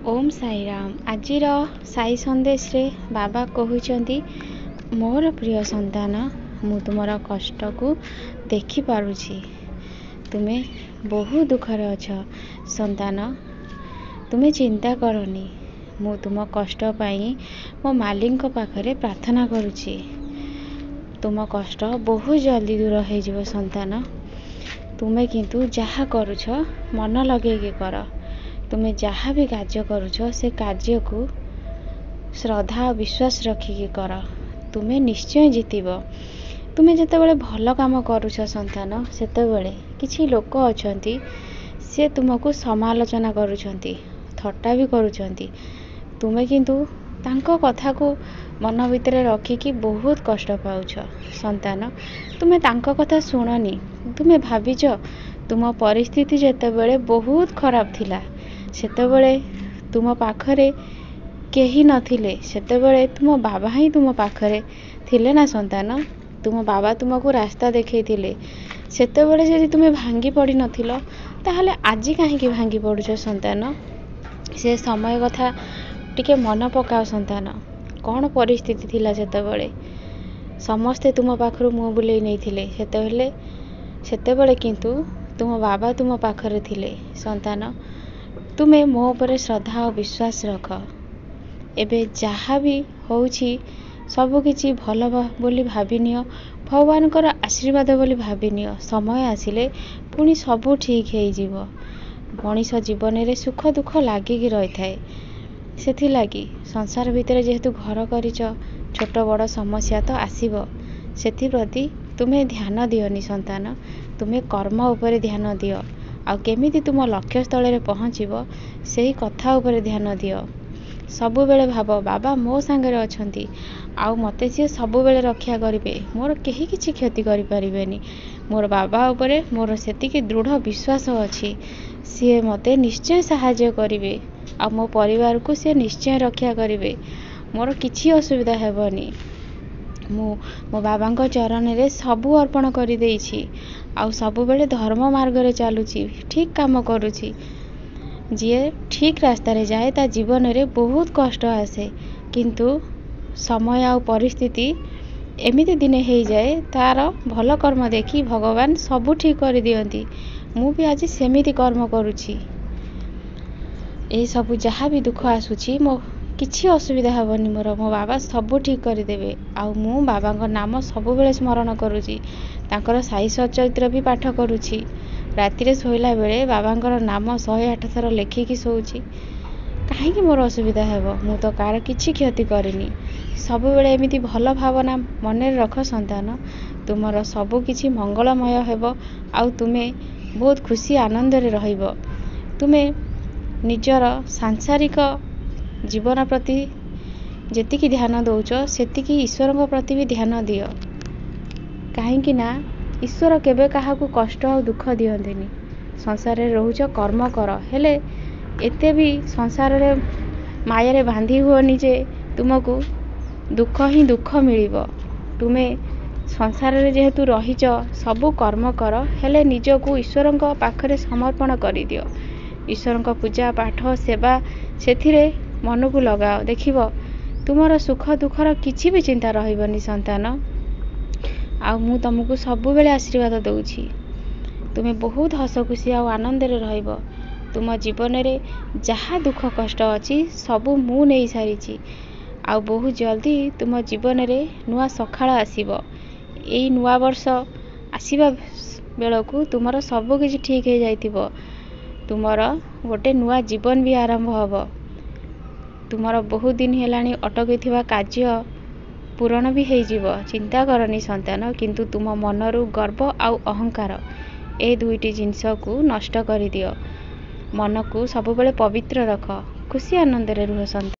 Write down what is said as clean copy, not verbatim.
ओम साई राम। आजिर साई संदेश रे बाबा कहउचंती मोर प्रिय संतान मु तुमर कष्ट को देखि पारुछि। तुमे बहु दुख रे अछ संतान, तुमे चिंता करनी। मु तुम कष्ट पाई मो मालिक पाखरे प्रार्थना करुछि। तुम कष्ट बहुत जल्दी दूर हो जिवो संतान। तुमे किंतु जहा करुछ मन लगे के कर। तुमे जहा भी कार्य करुछ से कार्य को श्रद्धा और विश्वास रखिकी कर। तुमे निश्चय जीतब। तुमे जेतेबेले भल काम करुछ संतान, सेतेबेले किछि लोक अछंती से तुमको समालोचना करुछंती, थट्टा भी करुछंती। तुमे किंतु तांको कथा को मन भितर रखिकी बहुत कष्ट पाउछ संतान। तुमे तांको कथा सुननी। तुमे भाविच तुम परिस्थिति जेतेबेले बहुत खराब थिला, सेतेबेले तुम पाखरे केही नथिले, सेतेबेले तुम बाबा ही तुम पाखरे थिले ना संतान। तुम बाबा तुमको रास्ता देखैथिले। सेतेबेले जदि तुमे भांगी पड़ी नथिलो ताहले आजि काहेकि भांगी पड़ुछ संतान। से समय कथा टिके मन पकाओ संतान। कौन परिस्थिति थिला सेतेबेले, समस्ते तुम पाखरु मुँह बुलेई नैथिले, सेतेबेले किंतु तुम बाबा तुम पाखरे थिले संतान। तुमे मो ऊपर श्रद्धा और विश्वास रख। एबे जहा भी होउछि सब किछि भल बोली भाबिनियो, भगवान कर आशीर्वाद बोली भाबिनियो। समय आसिले पुणी सब ठीक हो जिवो। मनीष जीवन रे सुख दुख लागिकी रही थाए। सेथि लागी संसार भितर जेहेतु घर करिच, छोट बड़ समस्या तो आसीबो। सेथि प्रति तुमे ध्यान दियोनी संतान। तुमे कर्म उपरे ध्यान दियो। आ केमिति तुम लक्ष्य स्थल रे पहुँचीबो सेही कथा उपरे ध्यान दियो। सबु बेले भाबो बाबा मो संगे अछंती, आउ मते सी सबु बेले रक्षा करिवे। मोर केही किछि क्षति करि परिबेनी। मोर बाबा उपरे मोर सेतिकी दृढ़ विश्वास अछि। सी मते निश्चय सहाय्य करिवे। आ मो परिवार को सी निश्चय रक्षा करिवे। मोर किछि असुविधा हेबनी। मो बाबा चरण रे सबू अर्पण कर देइछि। आउ सबु बेले धर्म मार्ग रे चालुछि, ठीक काम करुछि। जे ठीक रास्ता रे जाए ता जीवन रे बहुत कष्ट आसे, किंतु समय आउ परिस्थिति एमिति दिने हो जाए तार भल कर्म देखी भगवान सबू ठीक कर दियंती। मु भी आज सेमिति कर्म करुछि। ए सबू जहा भी दुख आसुछि मो किछि असुविधा हेबनी। मोर मो बाबा सबू ठीक कर देबे। आउ मु बाबा नाम सबु बेले स्मरण करुछि। तांकर साई सचरित्र भी पाठ करुछि। राति रे सोइला बेले बाबांकर नाम 108 थर लेखिकी सोउछि। काहेकि मोर असुविधा हेबो? मु तो कार किछि क्षति करिनी। सबु बेले एमिति भल भावना मन रे रख संतान। तुमर सबु किछि मंगलमय हेबो। आउ तुमे बहुत खुशी आनंद रे रहिबो। तुमे निजर सांसारिक जीवन प्रति जेतिकी ध्यान दौच सेतिकी ईश्वर प्रति भी ध्यान दियो। कहीं ना ईश्वर केबे काहाकू कष्ट और दुख दियंतिनी। संसार रे रहुच कर्म कर, हेले एते भी संसार रे माया रे बांधी हुओनी जे तुमको दुख ही दुख मिलिबो। तुमे संसार रे जेहेतु रहिच सबू कर्म कर, हेले निजको ईश्वर पाखरे समर्पण करि दियो। ईश्वर पूजा पाठ सेवा सेथिरे मन को लगाओ। देखिबो तुमर सुख दुखर किछि भी चिंता रहिबनी संतान। आउ मु तुमको सबु बेले आशीर्वाद दउछि। तुमे बहुत हस खुशी आउ आनंद रे रहिबो। तुम जीवन रे जहा दुख कष्ट अछि सबु मु नै सारिछि। आउ बहुत जल्दी तुम जीवन रे नुआ सखाळ आसीबो। एई नुआ वर्ष आसीबा बेलकू तुमर सबु किछि ठीक हो जाइतिबो। तुमर गोटे नुआ जीवन भी आरंभ हबो। तुमर बहुत दिन हेलानी अटकी थिबा कार्य पूरण भी हो जिवो। चिंता करनी संतान। किंतु तुम मनरू गर्व आउ अहंकार ए दुईटी जिनस को नष्ट कर दियो। मन को सब बेले पवित्र रख। खुशी आनंद रे रुह संतान।